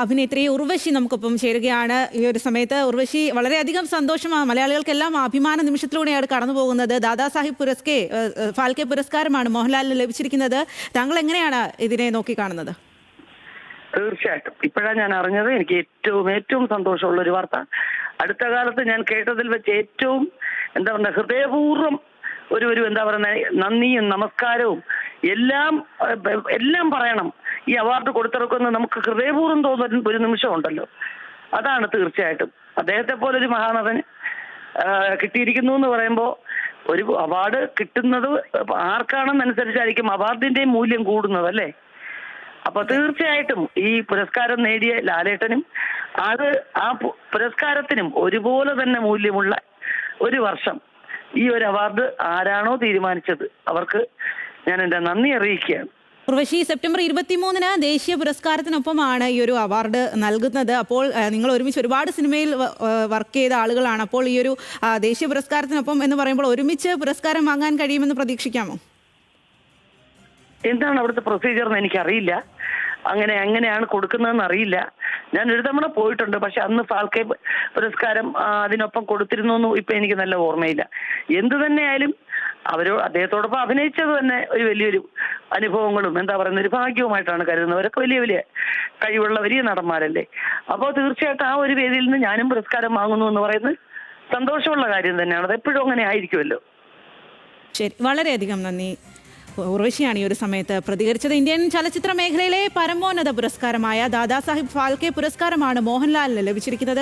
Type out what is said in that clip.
അഭിനേത്രി ഉർവശി നമുക്കൊപ്പം ചേരുകയാണ് ഈ ഒരു സമയത്ത്. ഉർവശി, വളരെയധികം സന്തോഷമാണ്, മലയാളികൾക്കെല്ലാം അഭിമാന നിമിഷത്തിലൂടെയാണ് കടന്നു പോകുന്നത്. ദാദാസാഹിബ് ഫാൽക്കെ പുരസ്കാരമാണ് മോഹൻലാലിന് ലഭിച്ചിരിക്കുന്നത്. താങ്കൾ എങ്ങനെയാണ് ഇതിനെ നോക്കിക്കാണുന്നത്? തീർച്ചയായിട്ടും ഇപ്പോഴാണ് ഞാൻ അറിഞ്ഞത്. എനിക്ക് ഏറ്റവും സന്തോഷമുള്ള ഒരു വാർത്ത. അടുത്ത കാലത്ത് ഞാൻ കേട്ടതിൽ വെച്ച് ഏറ്റവും എന്താ പറയുക, ഹൃദയപൂർവ്വം ഒരു എന്താ പറയുക, നന്ദിയും നമസ്കാരവും എല്ലാം പറയണം. ഈ അവാർഡ് കൊടുത്തിറക്കുന്ന നമുക്ക് ഹൃദയപൂർവ്വം തോന്നുന്ന ഒരു നിമിഷമുണ്ടല്ലോ, അതാണ് തീർച്ചയായിട്ടും. അദ്ദേഹത്തെ പോലെ ഒരു മഹാനടന് കിട്ടിയിരിക്കുന്നു എന്ന് പറയുമ്പോൾ, ഒരു അവാർഡ് കിട്ടുന്നത് ആർക്കാണെന്നനുസരിച്ചായിരിക്കും അവാർഡിന്റെ മൂല്യം കൂടുന്നത്, അല്ലേ? അപ്പൊ തീർച്ചയായിട്ടും ഈ പുരസ്കാരം നേടിയ ലാലേട്ടനും ആ പുരസ്കാരത്തിനും ഒരുപോലെ തന്നെ മൂല്യമുള്ള ഒരു വർഷം. ഈ ഒരു അവാർഡ് ആരാണോ തീരുമാനിച്ചത് അവർക്ക് ഞാൻ എന്റെ നന്ദി അറിയിക്കുകയാണ്. ഉർവശി, സെപ്റ്റംബർ 23-ന് ദേശീയ പുരസ്കാരത്തിനൊപ്പമാണ് ഈ ഒരു അവാർഡ് നൽകുന്നത്. അപ്പോൾ നിങ്ങൾ ഒരുമിച്ച് ഒരുപാട് സിനിമയിൽ വർക്ക് ചെയ്ത ആളുകളാണ്. അപ്പോൾ ഈ ഒരു ദേശീയ പുരസ്കാരത്തിനൊപ്പം എന്ന് പറയുമ്പോൾ ഒരുമിച്ച് പുരസ്കാരം വാങ്ങാൻ കഴിയുമെന്ന് പ്രതീക്ഷിക്കാമോ? എന്താണ് അവിടുത്തെ പ്രൊസീജിയർ എന്ന് എനിക്കറിയില്ല. എങ്ങനെയാണ് കൊടുക്കുന്നതെന്ന് അറിയില്ല. ഞാൻ ഒരു തവണ പോയിട്ടുണ്ട്, പക്ഷെ അന്ന് ഫാൽക്കെ പുരസ്കാരം അതിനൊപ്പം കൊടുത്തിരുന്നു എന്ന് ഇപ്പൊ എനിക്ക് നല്ല ഓർമ്മയില്ല. എന്തു തന്നെയായാലും അദ്ദേഹത്തോടൊപ്പം അഭിനയിച്ചത് തന്നെ ഒരു വലിയൊരു അനുഭവങ്ങളും എന്താ പറയുന്ന ഒരു ഭാഗ്യവുമായിട്ടാണ് കരുതുന്നത്. അവരൊക്കെ വലിയ കഴിവുള്ള വലിയ നടന്മാരല്ലേ. അപ്പോൾ തീർച്ചയായിട്ടും ആ ഒരു വേദിയിൽ നിന്ന് ഞാനും പുരസ്കാരം വാങ്ങുന്നു എന്ന് പറയുന്നത് സന്തോഷമുള്ള കാര്യം തന്നെയാണ്. അത് എപ്പോഴും അങ്ങനെ ആയിരിക്കുമല്ലോ. ശരി, വളരെയധികം നന്ദി. ഉർവശിയാണ് ഈ ഒരു സമയത്ത് പ്രതികരിച്ചത്. ഇന്ത്യൻ ചലച്ചിത്ര മേഖലയിലെ പരമോന്നത പുരസ്കാരമായ ദാദാസാഹിബ് ഫാൽക്കെ പുരസ്കാരമാണ് മോഹൻലാലിന് ലഭിച്ചിരിക്കുന്നത്.